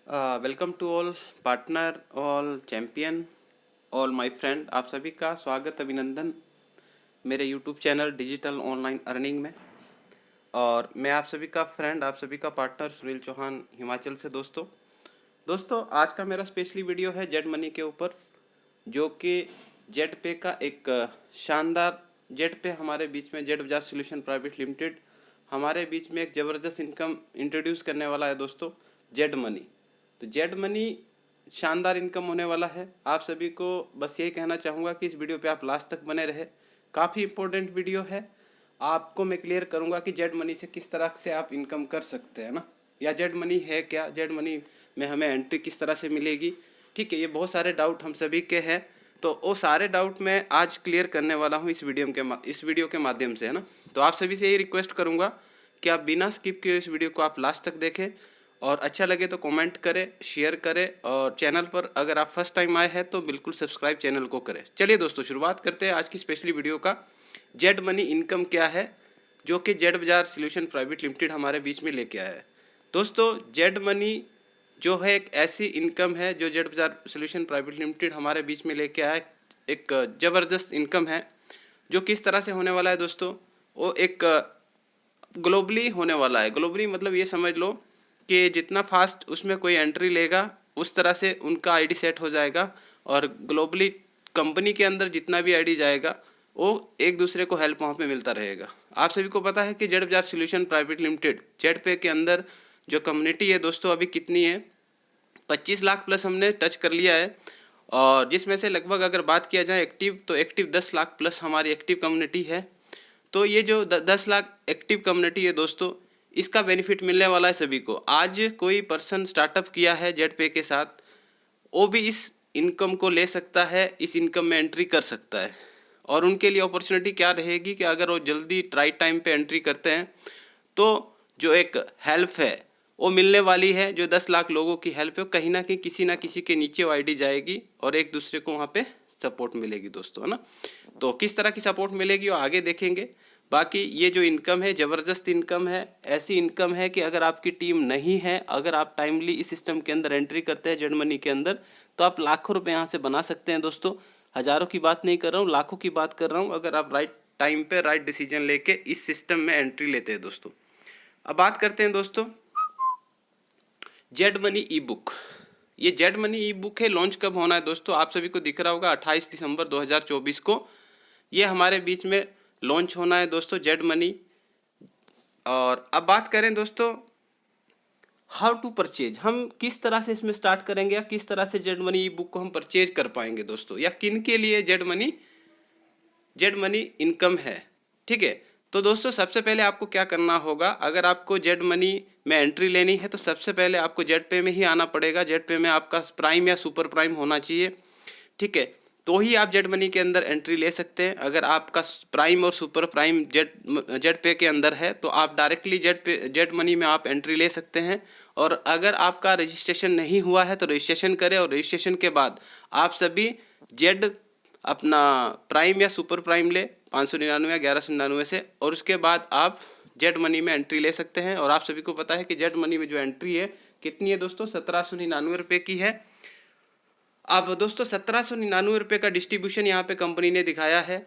Welcome to all partner, all champion, all my friend. आप सभी का स्वागत, अभिनंदन मेरे YouTube channel digital online earning में। और मैं आप सभी का फ्रेंड, आप सभी का पार्टनर सुनील चौहान, हिमाचल से। दोस्तों आज का मेरा स्पेशली वीडियो है जेड मनी के ऊपर, जो कि जेड पे का एक शानदार जेड पे हमारे बीच में, Z Bajaj solution private limited हमारे बीच में एक ज़बरदस्त इनकम इंट्रोड्यूस करने वाला है दोस्तों, जेड मनी। तो जेड मनी शानदार इनकम होने वाला है। आप सभी को बस यही कहना चाहूँगा कि इस वीडियो पे आप लास्ट तक बने रहे। काफ़ी इंपॉर्टेंट वीडियो है। आपको मैं क्लियर करूँगा कि जेड मनी से किस तरह से आप इनकम कर सकते हैं ना, या जेड मनी है क्या, जेड मनी में हमें एंट्री किस तरह से मिलेगी। ठीक है, ये बहुत सारे डाउट हम सभी के हैं, तो वो सारे डाउट मैं आज क्लियर करने वाला हूँ इस वीडियो के माध्यम से, है ना। तो आप सभी से यही रिक्वेस्ट करूँगा कि आप बिना स्किप किए इस वीडियो को आप लास्ट तक देखें, और अच्छा लगे तो कमेंट करें, शेयर करें, और चैनल पर अगर आप फर्स्ट टाइम आए हैं तो बिल्कुल सब्सक्राइब चैनल को करें। चलिए दोस्तों, शुरुआत करते हैं आज की स्पेशली वीडियो का। जेड मनी इनकम क्या है, जो कि जेड बाजार सोल्यूशन प्राइवेट लिमिटेड हमारे बीच में लेके आया है। दोस्तों जेड मनी जो है एक ऐसी इनकम है जो जेड बाजार सोल्यूशन प्राइवेट लिमिटेड हमारे बीच में लेके आया है। एक ज़बरदस्त इनकम है जो किस तरह से होने वाला है दोस्तों, वो एक ग्लोबली होने वाला है। ग्लोबली मतलब ये समझ लो कि जितना फास्ट उसमें कोई एंट्री लेगा उस तरह से उनका आईडी सेट हो जाएगा, और ग्लोबली कंपनी के अंदर जितना भी आईडी जाएगा वो एक दूसरे को हेल्प वहाँ पे मिलता रहेगा। आप सभी को पता है कि जेड बाजार सोल्यूशन प्राइवेट लिमिटेड जेड पे के अंदर जो कम्युनिटी है दोस्तों, अभी कितनी है, 25 लाख प्लस हमने टच कर लिया है। और जिसमें से लगभग अगर बात किया जाए एक्टिव, तो एक्टिव 10 लाख प्लस हमारी एक्टिव कम्युनिटी है। तो ये जो 10 लाख एक्टिव कम्युनिटी है दोस्तों, इसका बेनिफिट मिलने वाला है सभी को। आज कोई पर्सन स्टार्टअप किया है जेड पे के साथ, वो भी इस इनकम को ले सकता है, इस इनकम में एंट्री कर सकता है। और उनके लिए अपॉर्चुनिटी क्या रहेगी कि अगर वो जल्दी राइट टाइम पे एंट्री करते हैं तो जो एक हेल्प है वो मिलने वाली है। जो 10 लाख लोगों की हेल्प है, कहीं ना कहीं किसी ना किसी के नीचे वो आईडी जाएगी और एक दूसरे को वहाँ पे सपोर्ट मिलेगी दोस्तों, है ना। तो किस तरह की सपोर्ट मिलेगी वो आगे देखेंगे। बाकी ये जो इनकम है, ज़बरदस्त इनकम है। ऐसी इनकम है कि अगर आपकी टीम नहीं है, अगर आप टाइमली इस सिस्टम के अंदर एंट्री करते हैं जेड मनी के अंदर, तो आप लाखों रुपए यहाँ से बना सकते हैं दोस्तों। हज़ारों की बात नहीं कर रहा हूँ, लाखों की बात कर रहा हूँ, अगर आप राइट टाइम पे राइट डिसीजन लेके इस सिस्टम में एंट्री लेते हैं दोस्तों। अब बात करते हैं दोस्तों जेड मनी ई बुक। ये जेड मनी ई बुक है, लॉन्च कब होना है दोस्तों, आप सभी को दिख रहा होगा 28 दिसंबर 2024 को ये हमारे बीच में लॉन्च होना है दोस्तों, जेड मनी। और अब बात करें दोस्तों हाउ टू परचेज, हम किस तरह से इसमें स्टार्ट करेंगे, या किस तरह से जेड मनी ई बुक को हम परचेज कर पाएंगे दोस्तों, या किन के लिए जेड मनी इनकम है। ठीक है, तो दोस्तों सबसे पहले आपको क्या करना होगा, अगर आपको जेड मनी में एंट्री लेनी है तो सबसे पहले आपको जेड पे में ही आना पड़ेगा। जेड पे में आपका प्राइम या सुपर प्राइम होना चाहिए, ठीक है, तो ही आप जेड मनी के अंदर एंट्री ले सकते हैं। अगर आपका प्राइम और सुपर प्राइम जेड पे के अंदर है तो आप डायरेक्टली जेड मनी में आप एंट्री ले सकते हैं। और अगर आपका रजिस्ट्रेशन नहीं हुआ है तो रजिस्ट्रेशन करें, और रजिस्ट्रेशन के बाद आप सभी जेड अपना प्राइम या सुपर प्राइम ले 599 या 1199 से, और उसके बाद आप जेड मनी में एंट्री ले सकते हैं। और आप सभी को पता है कि जेड मनी में जो एंट्री है कितनी है दोस्तों, 1799 रुपये की है। अब दोस्तों 1799 रुपये का डिस्ट्रीब्यूशन यहाँ पे कंपनी ने दिखाया है,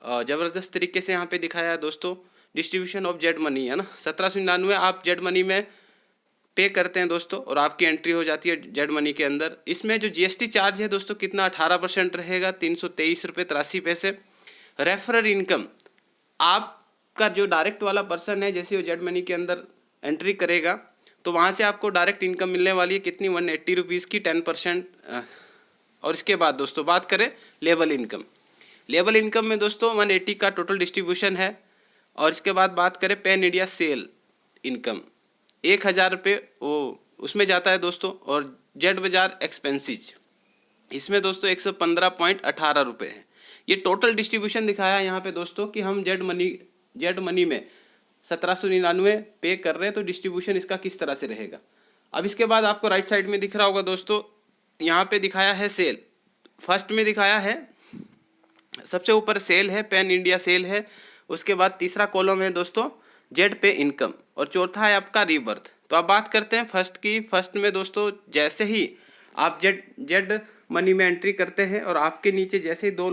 ज़बरदस्त तरीके से यहाँ पे दिखाया है दोस्तों, डिस्ट्रीब्यूशन ऑफ जेड मनी, है ना। 1799 आप जेड मनी में पे करते हैं दोस्तों, और आपकी एंट्री हो जाती है जेड मनी के अंदर। इसमें जो जीएसटी चार्ज है दोस्तों कितना, 18% रहेगा, 323 रुपये 83 पैसे। रेफरल इनकम, आपका जो डायरेक्ट वाला पर्सन है, जैसे वो जेड मनी के अंदर एंट्री करेगा तो वहाँ से आपको डायरेक्ट इनकम मिलने वाली है कितनी, 180 रुपीज़ की, 10%। और इसके बाद दोस्तों बात करें लेवल इनकम, लेवल इनकम में दोस्तों 180 का टोटल डिस्ट्रीब्यूशन है। और इसके बाद बात करें पैन इंडिया सेल इनकम, 1000 रुपये वो उसमें जाता है दोस्तों। और जेड बाजार एक्सपेंसिज, इसमें दोस्तों 115.18 रुपये है। ये टोटल डिस्ट्रीब्यूशन दिखाया है यहाँ पे दोस्तों कि हम जेड मनी में 1799 पे कर रहे हैं, तो डिस्ट्रीब्यूशन इसका किस तरह से रहेगा। अब इसके बाद आपको राइट साइड में दिख रहा होगा दोस्तों, यहाँ पे दिखाया है सेल, फर्स्ट में दिखाया है, सबसे ऊपर सेल है, पैन इंडिया सेल है। उसके बाद तीसरा कॉलम है दोस्तों जेड पे इनकम, और चौथा है आपका रीबर्थ। तो अब बात करते हैं फर्स्ट की। फर्स्ट में दोस्तों जैसे ही आप जेड मनी में एंट्री करते हैं और आपके नीचे जैसे ही दो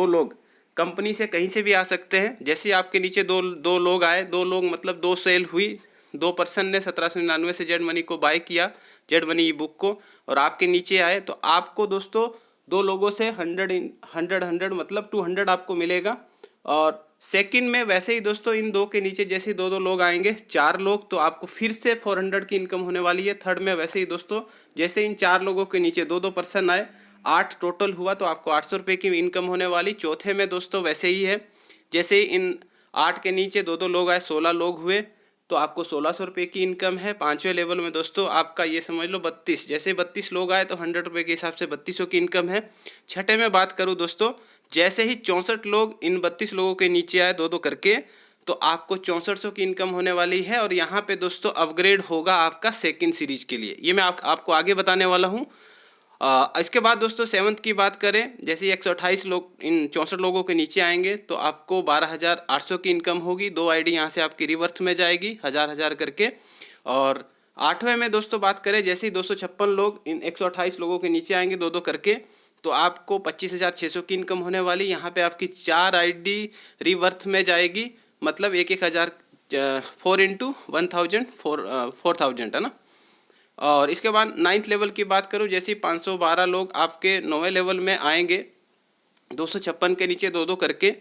लोग कंपनी से कहीं से भी आ सकते हैं। जैसे ही आपके नीचे दो लोग आए, दो लोग मतलब दो सेल हुई, 2 पर्सन ने 1799 से जेड मनी को बाय किया, जेड मनी ई बुक को, और आपके नीचे आए, तो आपको दोस्तों दो लोगों से 100 मतलब 200 आपको मिलेगा। और सेकंड में वैसे ही दोस्तों इन दो के नीचे जैसे ही दो लोग आएंगे, 4 लोग, तो आपको फिर से 400 की इनकम होने वाली है। थर्ड में वैसे ही दोस्तों जैसे इन 4 लोगों के नीचे दो पर्सन आए, 8 टोटल हुआ, तो आपको 800 रुपये की इनकम होने वाली। चौथे में दोस्तों वैसे ही है, जैसे इन 8 के नीचे दो लोग आए, 16 लोग हुए, तो आपको 1600 रुपये की इनकम है। 5वें लेवल में दोस्तों आपका ये समझ लो 32, जैसे 32 लोग आए तो 100 रुपये के हिसाब से 3200 की इनकम है। छठे में बात करूँ दोस्तों, जैसे ही 64 लोग इन 32 लोगों के नीचे आए दो करके, तो आपको 6400 की इनकम होने वाली है। और यहाँ पे दोस्तों अपग्रेड होगा आपका सेकंड सीरीज के लिए, ये मैं आपको आगे बताने वाला हूँ। इसके बाद दोस्तों 7th की बात करें, जैसे 128 लोग इन 64 लोगों के नीचे आएंगे तो आपको 12,800 की इनकम होगी। 2 आईडी यहाँ से आपकी रिवर्स में जाएगी 1000 करके। और 8वें में दोस्तों बात करें, जैसे ही 256 लोग इन 128 लोगों के नीचे आएंगे दो करके, तो आपको 25,600 की इनकम होने वाली। यहाँ पे आपकी 4 आईडी रिवर्थ में जाएगी, मतलब 1,000 4 × 1000 4,000 है ना। और इसके बाद 9th लेवल की बात करूँ, जैसे 512 लोग आपके 9वें लेवल में आएंगे 256 के नीचे दो करके,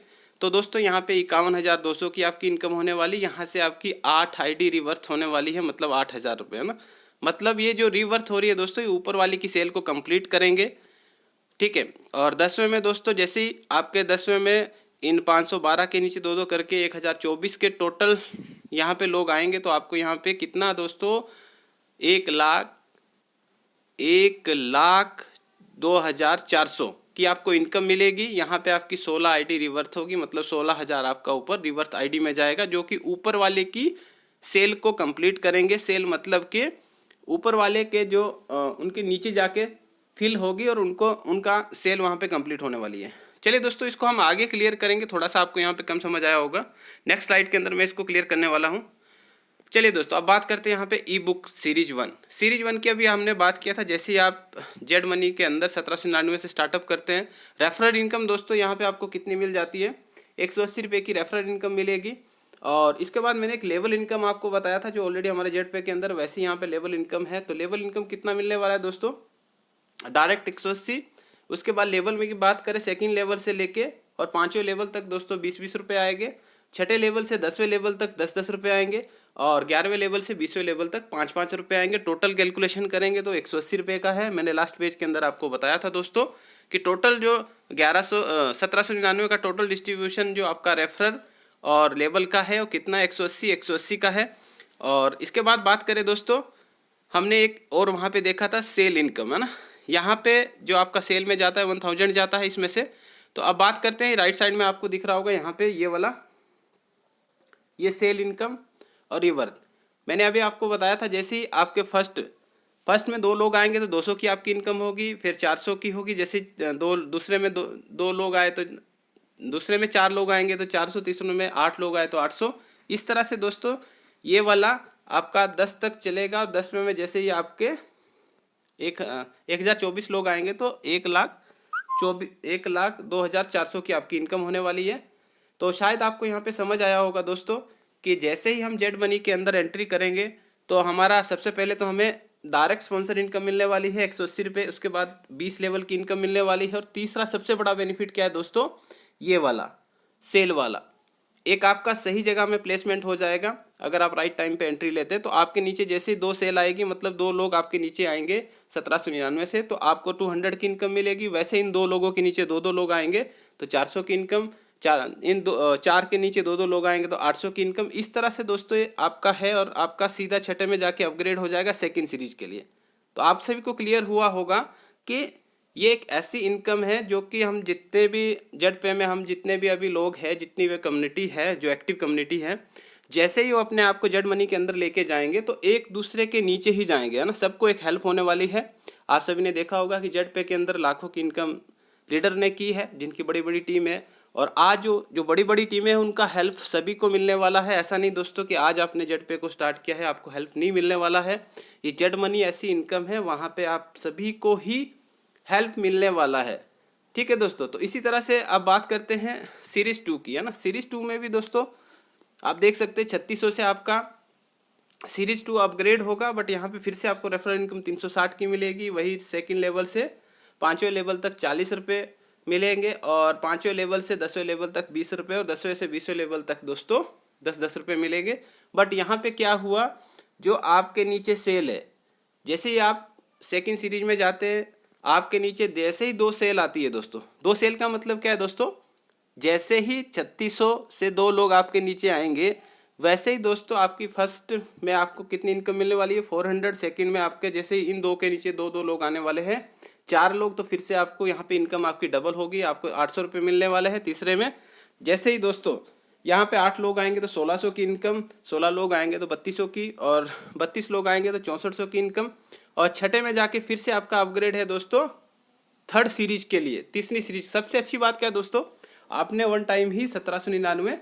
तो दोस्तों यहाँ पे 51,200 की आपकी इनकम होने वाली। यहाँ से आपकी 8 आईडी रिवर्थ होने वाली है, मतलब 8,000 रुपये है ना। मतलब ये जो रिवर्थ हो रही है दोस्तों, ये ऊपर वाली की सेल को कंप्लीट करेंगे, ठीक है। और 10वें में दोस्तों जैसे ही आपके 10वें में इन 512 के नीचे दो करके 1024 के टोटल यहाँ पे लोग आएंगे, तो आपको यहाँ पे कितना दोस्तों 1,02,400 की आपको इनकम मिलेगी। यहाँ पे आपकी 16 आईडी रिवर्थ होगी, मतलब 16,000 आपका ऊपर रिवर्थ आईडी में जाएगा, जो कि ऊपर वाले की सेल को कंप्लीट करेंगे। सेल मतलब कि ऊपर वाले के जो उनके नीचे जाके फिल होगी और उनका सेल वहाँ पे कंप्लीट होने वाली है। चलिए दोस्तों इसको हम आगे क्लियर करेंगे, थोड़ा सा आपको यहाँ पे कम समझ आया होगा। नेक्स्ट स्लाइड के अंदर मैं इसको क्लियर करने वाला हूँ। चलिए दोस्तों अब बात करते हैं यहाँ पे ई बुक सीरीज 1 की अभी हमने बात किया था। जैसे ही आप जेड मनी के अंदर 1799 से स्टार्टअप करते हैं, रेफरल इनकम दोस्तों यहाँ पे आपको कितनी मिल जाती है, 180 रुपये की रेफरल इनकम मिलेगी। और इसके बाद मैंने एक लेवल इनकम आपको बताया था जो ऑलरेडी हमारे जेड पे के अंदर, वैसे यहाँ पे लेवल इनकम है। तो लेवल इनकम कितना मिलने वाला है दोस्तों, डायरेक्ट 180। उसके बाद लेवल में की बात करें, सेकंड लेवल से लेके और 5वें लेवल तक दोस्तों 20-20 रुपये आएंगे। 6ठे लेवल से 10वें लेवल तक 10-10 रुपये आएंगे। और 11वें लेवल से 20वें लेवल तक 5-5 रुपये आएंगे। टोटल कैलकुलेशन करेंगे तो 180 रुपये का है। मैंने लास्ट पेज के अंदर आपको बताया था दोस्तों कि टोटल जो 1799 का टोटल डिस्ट्रीब्यूशन जो आपका रेफरल और लेवल का है वो कितना 180 का है। और इसके बाद बात करें दोस्तों, हमने एक और वहाँ पे देखा था सेल इनकम, है ना। यहाँ पे जो आपका सेल में जाता है 1000 जाता है इसमें से। तो अब बात करते हैं, राइट साइड में आपको दिख रहा होगा यहाँ पे ये वाला, ये सेल इनकम और रिवर्थ। मैंने अभी आपको बताया था, जैसे ही आपके फर्स्ट में 2 लोग आएंगे तो 200 की आपकी इनकम होगी, फिर 400 की होगी। जैसे दूसरे में दो लोग आए तो दूसरे में 4 लोग आएंगे तो 400, तीसरे में 8 लोग आए तो 800। इस तरह से दोस्तों ये वाला आपका 10 तक चलेगा। 10वें में जैसे ही आपके 1024 लोग आएंगे तो 1,02,400 की आपकी इनकम होने वाली है। तो शायद आपको यहाँ पे समझ आया होगा दोस्तों कि जैसे ही हम जेड मनी के अंदर एंट्री करेंगे तो हमारा सबसे पहले तो हमें डायरेक्ट स्पॉन्सर इनकम मिलने वाली है 180 रुपये। उसके बाद 20 लेवल की इनकम मिलने वाली है। और तीसरा सबसे बड़ा बेनिफिट क्या है दोस्तों, ये वाला सेल वाला, एक आपका सही जगह में प्लेसमेंट हो जाएगा। अगर आप राइट टाइम पे एंट्री लेते हैं तो आपके नीचे जैसे ही 2 सेल आएगी, मतलब 2 लोग आपके नीचे आएंगे 1799 से, तो आपको 200 की इनकम मिलेगी। वैसे इन 2 लोगों के नीचे 2 लोग आएंगे तो 400 की इनकम, 4 के नीचे 2 लोग आएंगे तो 800 की इनकम। इस तरह से दोस्तों ये आपका है और आपका सीधा 6ठे में जाके अपग्रेड हो जाएगा सेकंड सीरीज के लिए। तो आप सभी को क्लियर हुआ होगा कि ये एक ऐसी इनकम है जो कि हम जितने भी जेड पे में हम जितने भी अभी लोग हैं, जितनी भी कम्युनिटी है, जो एक्टिव कम्युनिटी है, जैसे ही वो अपने आप को जेड मनी के अंदर लेके जाएंगे तो एक दूसरे के नीचे ही जाएंगे, है ना। सबको एक हेल्प होने वाली है। आप सभी ने देखा होगा कि जेड पे के अंदर लाखों की इनकम लीडर ने की है, जिनकी बड़ी बड़ी टीम है। और आज जो बड़ी बड़ी टीमें हैं उनका हेल्प सभी को मिलने वाला है। ऐसा नहीं दोस्तों कि आज आपने जेड पे को स्टार्ट किया है आपको हेल्प नहीं मिलने वाला है। ये जेड मनी ऐसी इनकम है वहाँ पे आप सभी को ही हेल्प मिलने वाला है। ठीक है दोस्तों, तो इसी तरह से अब बात करते हैं सीरीज 2 की, है ना। सीरीज 2 में भी दोस्तों आप देख सकते हैं 3600 से आपका सीरीज 2 अपग्रेड होगा, बट यहाँ पे फिर से आपको रेफरल इनकम 360 की मिलेगी। वही सेकंड लेवल से 5वें लेवल तक 40 रुपये मिलेंगे, और 5वें लेवल से 10वें लेवल तक 20 रुपये, और 10वें से 20वें लेवल तक दोस्तों 10-10 रुपये मिलेंगे। बट यहाँ पे क्या हुआ, जो आपके नीचे सेल है, जैसे ही आप सेकंड सीरीज में जाते हैं आपके नीचे जैसे ही 2 सेल आती है दोस्तों, 2 सेल का मतलब क्या है दोस्तों, जैसे ही 3600 से 2 लोग आपके नीचे आएंगे वैसे ही दोस्तों आपकी फर्स्ट में आपको कितनी इनकम मिलने वाली है 400। सेकंड में आपके जैसे ही इन 2 के नीचे 2 लोग आने वाले हैं 4 लोग, तो फिर से आपको यहाँ पे इनकम आपकी डबल होगी, आपको 800 रुपये मिलने वाले हैं। तीसरे में जैसे ही दोस्तों यहाँ पे 8 लोग आएंगे तो 1600 की इनकम, 16 लोग आएंगे तो 3200 की, और 32 लोग आएंगे तो 6400 की इनकम। और छठे में जाके फिर से आपका अपग्रेड है दोस्तों थर्ड सीरीज के लिए, तीसरी सीरीज। सबसे अच्छी बात क्या है दोस्तों, आपने वन टाइम ही 1799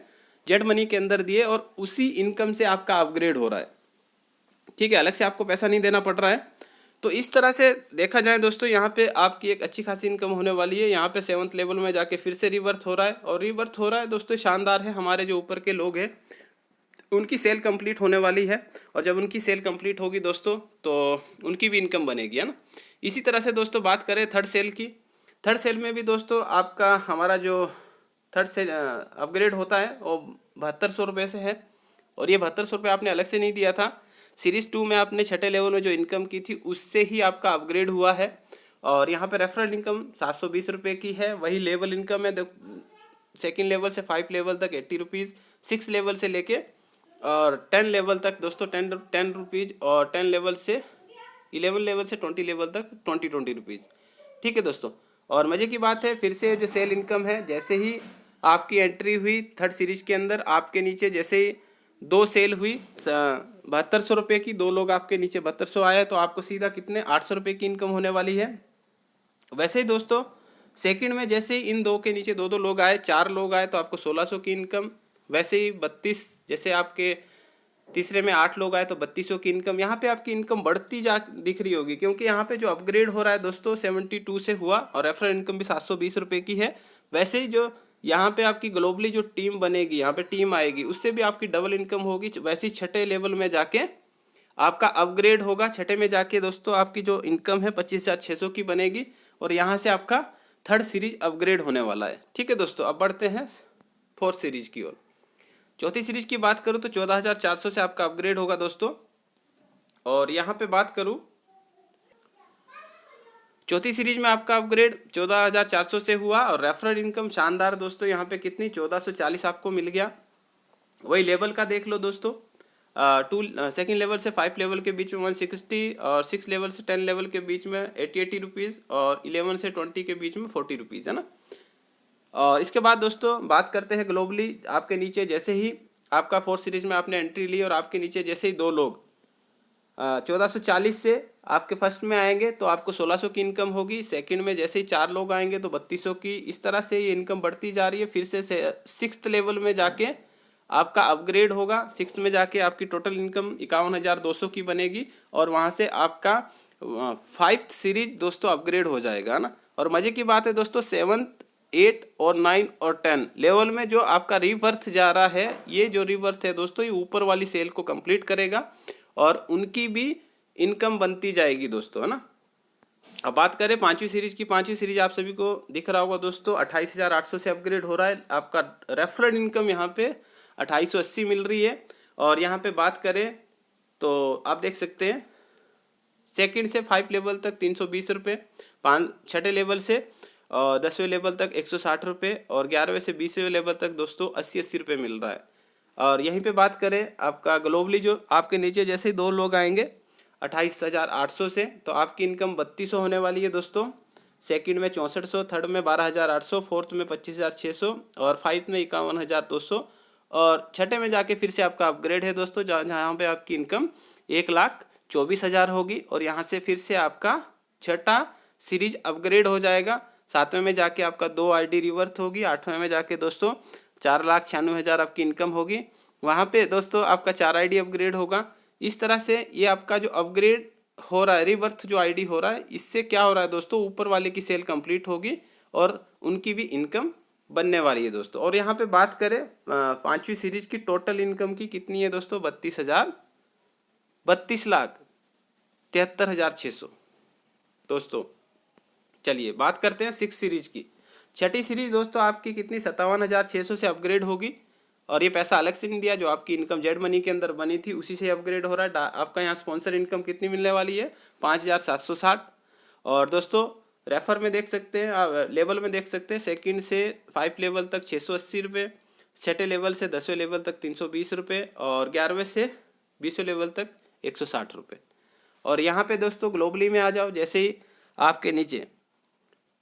जेड मनी के अंदर दिए और उसी इनकम से आपका अपग्रेड हो रहा है। ठीक है, अलग से आपको पैसा नहीं देना पड़ रहा है। तो इस तरह से देखा जाए दोस्तों यहाँ पे आपकी एक अच्छी खासी इनकम होने वाली है। यहाँ पे 7th लेवल में जाके फिर से रिवर्थ हो रहा है, और रिवर्थ हो रहा है दोस्तों शानदार है। हमारे जो ऊपर के लोग हैं उनकी सेल कंप्लीट होने वाली है, और जब उनकी सेल कंप्लीट होगी दोस्तों तो उनकी भी इनकम बनेगी, है ना। इसी तरह से दोस्तों बात करें थर्ड सेल की, थर्ड सेल में भी दोस्तों आपका हमारा जो थर्ड सेल अपग्रेड होता है वो 7200 रुपये से है, और ये 7200 रुपये आपने अलग से नहीं दिया था। सीरीज 2 में आपने छठे लेवल में जो इनकम की थी उससे ही आपका अपग्रेड हुआ है। और यहाँ पे रेफरल इनकम 720 रुपये की है। वही लेवल इनकम है सेकेंड लेवल से 5 लेवल तक 80 रुपीज़, 6 लेवल से लेके और 10 लेवल तक दोस्तों 10 रुपीज़, और 10 लेवल से 11 लेवल से 20 लेवल तक 20 रुपीज़। ठीक है दोस्तों, और मज़े की बात है फिर से जो सेल इनकम है, जैसे ही आपकी एंट्री हुई थर्ड सीरीज के अंदर आपके नीचे जैसे ही 2 सेल हुई 7200 रुपये की, 2 लोग आपके नीचे 7200 आए तो आपको सीधा कितने 800 रुपये की इनकम होने वाली है। वैसे ही दोस्तों सेकंड में जैसे ही इन 2 के नीचे 2 लोग आए, 4 लोग आए तो आपको 1600 की इनकम। वैसे ही 32 जैसे आपके तीसरे में 8 लोग आए तो 3200 की इनकम। यहाँ पे आपकी इनकम बढ़ती जा दिख रही होगी, क्योंकि यहाँ पे जो अपग्रेड हो रहा है दोस्तों 72 से हुआ, और रेफरल इनकम भी 720 रुपये की है। वैसे ही जो यहाँ पे आपकी ग्लोबली जो टीम बनेगी, यहाँ पे टीम आएगी, उससे भी आपकी डबल इनकम होगी। वैसे ही छठे लेवल में जाके आपका अपग्रेड होगा। छठे में जाके दोस्तों आपकी जो इनकम है 25,600 की बनेगी, और यहाँ से आपका थर्ड सीरीज अपग्रेड होने वाला है। ठीक है दोस्तों, अब बढ़ते हैं फोर्थ सीरीज की ओर। चौथी सीरीज की बात करूँ तो 14,400 से आपका अपग्रेड होगा दोस्तों। और यहाँ पे बात करूँ चौथी सीरीज में आपका अपग्रेड 14,400 से हुआ, और रेफरल इनकम शानदार दोस्तों यहाँ पे कितनी 1440 आपको मिल गया। वही लेवल का देख लो दोस्तों, सेकेंड लेवल से 5 लेवल के बीच में 160, और 6 लेवल से 10 लेवल के बीच में 80 रुपीज़, और 11 से 20 के बीच में 40 रुपीज़, है ना। और इसके बाद दोस्तों बात करते हैं ग्लोबली। आपके नीचे जैसे ही आपका फोर्थ सीरीज में आपने एंट्री ली, और आपके नीचे जैसे ही 2 लोग 1440 से आपके फर्स्ट में आएंगे तो आपको 1600 की इनकम होगी। सेकंड में जैसे ही 4 लोग आएंगे तो 3200 की। इस तरह से ये इनकम बढ़ती जा रही है। फिर से 6th लेवल में जाके आपका अपग्रेड होगा। 6th में जाके आपकी टोटल इनकम 51,200 की बनेगी, और वहाँ से आपका 5th सीरीज दोस्तों अपग्रेड हो जाएगा ना। और मज़े की बात है दोस्तों 7th 8 और 9 और 10 लेवल में जो आपका रिवर्थ जा रहा है, ये जो रिवर्थ है दोस्तों ये ऊपर वाली सेल को कंप्लीट करेगा, और उनकी भी इनकम बनती जाएगी दोस्तों, है ना। अब बात करें 5वीं सीरीज की। 5वीं सीरीज आप सभी को दिख रहा होगा दोस्तों 28,800 से अपग्रेड हो रहा है। आपका रेफरल इनकम यहाँ पे 2880 मिल रही है। और यहाँ पे बात करें तो आप देख सकते हैं सेकंड से 5 लेवल तक 320 रुपये, 6ठे लेवल से 10वें लेवल तक 160 रुपये, और 11वें से 20वें लेवल तक दोस्तों 80 रुपये मिल रहा है। और यहीं पे बात करें आपका ग्लोबली जो आपके नीचे जैसे ही 2 लोग आएंगे 28,800 से, तो आपकी इनकम 3200 होने वाली है दोस्तों। सेकंड में 6400, थर्ड में 12,800, फोर्थ में 25,600, और 5th में 51,200, और छठे में जाके फिर से आपका अपग्रेड है दोस्तों, जहाँ पे आपकी इनकम 1,24,000 होगी। और यहाँ से फिर से आपका छठा सीरीज अपग्रेड हो जाएगा। 7वें में जाके आपका 2 आईडी रिवर्थ होगी, 8वें में जाके दोस्तों 4,96,000 आपकी इनकम होगी। वहाँ पे दोस्तों आपका 4 आईडी अपग्रेड होगा। इस तरह से ये आपका जो अपग्रेड हो रहा है, रिवर्थ जो आईडी हो रहा है, इससे क्या हो रहा है दोस्तों, ऊपर वाले की सेल कंप्लीट होगी और उनकी भी इनकम बनने वाली है दोस्तों। और यहाँ पे बात करें 5वीं सीरीज की टोटल इनकम की कितनी है दोस्तों, 32,73,600 दोस्तों। चलिए बात करते हैं 6 सीरीज की। 6ठी सीरीज दोस्तों आपकी कितनी, 57,600 से अपग्रेड होगी। और ये पैसा अलग से नहीं दिया, जो आपकी इनकम जेड मनी के अंदर बनी थी उसी से अपग्रेड हो रहा है। आपका यहाँ स्पॉन्सर इनकम कितनी मिलने वाली है, 5,760। और दोस्तों रेफर में देख सकते हैं, लेवल में देख सकते हैं, सेकंड से 5 लेवल तक 680 रुपये, 6ठे लेवल से 10वें लेवल तक 320 रुपये और 11वें से 20वें लेवल तक 160 रुपये। और यहाँ पे दोस्तों ग्लोबली में आ जाओ, जैसे ही आपके नीचे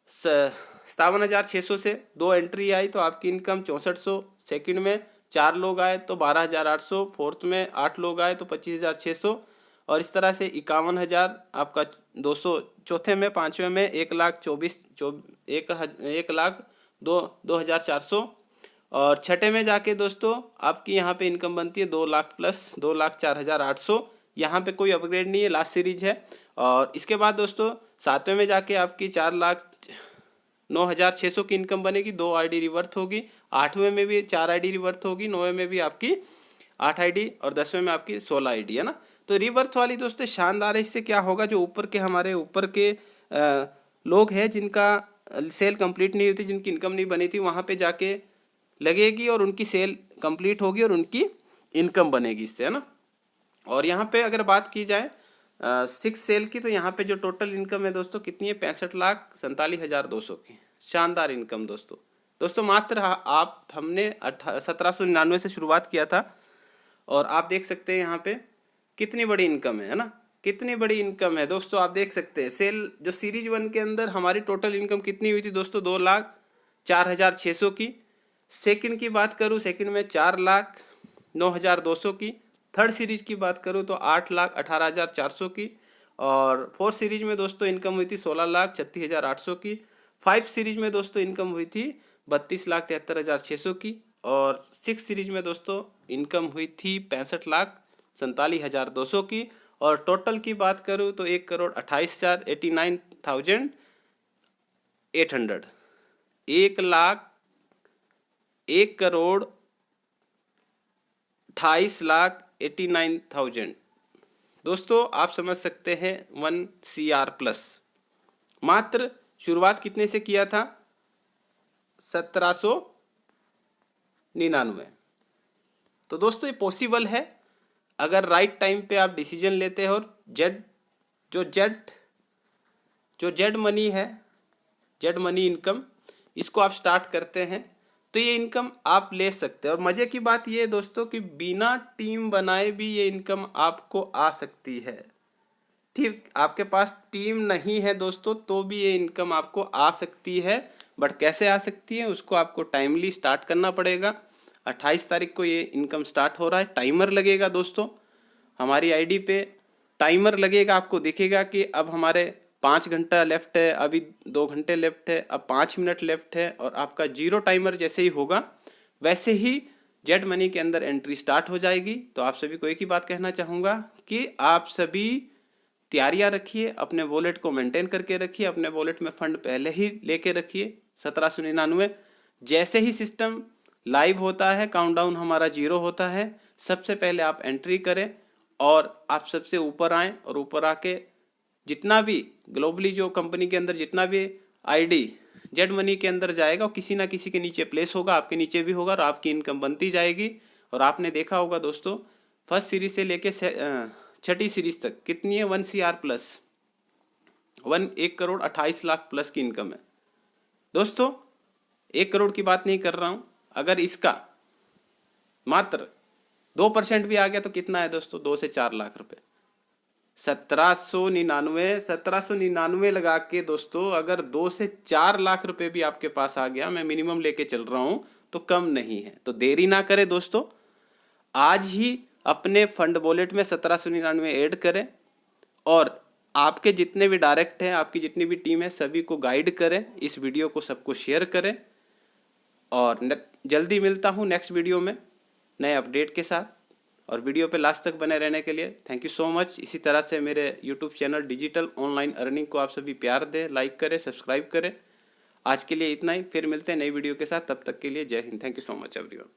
57,600 से 2 एंट्री आई तो आपकी इनकम 6400, सेकंड में 4 लोग आए तो 12,800, फोर्थ में 8 लोग आए तो 25,600 और इस तरह से 51,000 आपका 200, चौथे में 5वें में 1,02,400 और छठे में जाके दोस्तों आपकी यहाँ पे इनकम बनती है 2 लाख प्लस 2,04,800। यहाँ पे कोई अपग्रेड नहीं है, लास्ट सीरीज है। और इसके बाद दोस्तों 7वें में जाके आपकी 4,09,600 की इनकम बनेगी, 2 आईडी रिवर्थ होगी। 8वें में भी 4 आईडी रिवर्थ होगी, 9वें में भी आपकी 8 आईडी और 10वें में आपकी 16 आईडी है ना। तो रिवर्थ वाली दोस्तों शानदार है। इससे क्या होगा, जो ऊपर के हमारे ऊपर के लोग हैं जिनका सेल कंप्लीट नहीं हुई थी, जिनकी इनकम नहीं बनी थी, वहाँ पे जाके लगेगी और उनकी सेल कंप्लीट होगी और उनकी इनकम बनेगी इससे, है ना। और यहाँ पे अगर बात की जाए 6 सेल की, तो यहाँ पे जो टोटल इनकम है दोस्तों कितनी है, 65,47,200 की। शानदार इनकम दोस्तों मात्र आप हमने 1799 से शुरुआत किया था और आप देख सकते हैं यहाँ पे कितनी बड़ी इनकम है ना, कितनी बड़ी इनकम है दोस्तों। आप देख सकते हैं सेल जो सीरीज 1 के अंदर हमारी टोटल इनकम कितनी हुई थी दोस्तों, 2,04,600 की। सेकंड की बात करूँ, सेकंड में 4,09,200 की। थर्ड सीरीज की बात करूँ तो 8,18,400 की। और फोर्थ सीरीज में दोस्तों इनकम हुई थी 16,36,800 की। 5 सीरीज में दोस्तों इनकम हुई थी 32,73,600 की। और 6 सीरीज में दोस्तों इनकम हुई थी 65,47,200 की। और टोटल की बात करूँ तो 1,28,89,800 1,28,89,000 दोस्तों। आप समझ सकते हैं 1 CR प्लस। मात्र शुरुआत कितने से किया था, 1799। तो दोस्तों ये पॉसिबल है अगर राइट टाइम पे आप डिसीजन लेते हो और जेड मनी है, जेड मनी इनकम, इसको आप स्टार्ट करते हैं तो ये इनकम आप ले सकते हैं। और मज़े की बात ये है दोस्तों कि बिना टीम बनाए भी ये इनकम आपको आ सकती है। ठीक, आपके पास टीम नहीं है दोस्तों तो भी ये इनकम आपको आ सकती है। बट कैसे आ सकती है, उसको आपको टाइमली स्टार्ट करना पड़ेगा। 28 तारीख को ये इनकम स्टार्ट हो रहा है। टाइमर लगेगा दोस्तों, हमारी आईडी पे टाइमर लगेगा, आपको दिखेगा कि अब हमारे 5 घंटा लेफ्ट है, अभी 2 घंटे लेफ्ट है, अब 5 मिनट लेफ्ट है। और आपका 0 टाइमर जैसे ही होगा वैसे ही जेड मनी के अंदर एंट्री स्टार्ट हो जाएगी। तो आप सभी को एक ही बात कहना चाहूँगा कि आप सभी तैयारियां रखिए, अपने वॉलेट को मेंटेन करके रखिए, अपने वॉलेट में फंड पहले ही लेके रखिए। 1799 जैसे ही सिस्टम लाइव होता है, काउंटडाउन हमारा 0 होता है, सबसे पहले आप एंट्री करें और आप सबसे ऊपर आएँ। और ऊपर आके जितना भी ग्लोबली जो कंपनी के अंदर जितना भी आईडी जेड मनी के अंदर जाएगा वो किसी ना किसी के नीचे प्लेस होगा, आपके नीचे भी होगा और आपकी इनकम बनती जाएगी। और आपने देखा होगा दोस्तों फर्स्ट सीरीज से लेके 6ठी सीरीज तक कितनी है, 1 CR प्लस, 1,28,00,000 प्लस की इनकम है दोस्तों। 1 करोड़ की बात नहीं कर रहा हूँ। अगर इसका मात्र 2% भी आ गया तो कितना है दोस्तों, 2 से 4 लाख रुपए। 1799 लगा के दोस्तों अगर 2 से 4 लाख रुपए भी आपके पास आ गया, मैं मिनिमम लेके चल रहा हूं तो कम नहीं है। तो देरी ना करें दोस्तों, आज ही अपने फंड वॉलेट में 1799 ऐड करें और आपके जितने भी डायरेक्ट हैं, आपकी जितनी भी टीम है, सभी को गाइड करें, इस वीडियो को सबको शेयर करें। और जल्दी मिलता हूँ नेक्स्ट वीडियो में नए अपडेट के साथ। और वीडियो पे लास्ट तक बने रहने के लिए थैंक यू सो मच। इसी तरह से मेरे YouTube channel digital online earning को आप सभी प्यार दें, लाइक करें, सब्सक्राइब करें। आज के लिए इतना ही, फिर मिलते हैं नई वीडियो के साथ। तब तक के लिए जय Hind. Thank you so much everyone.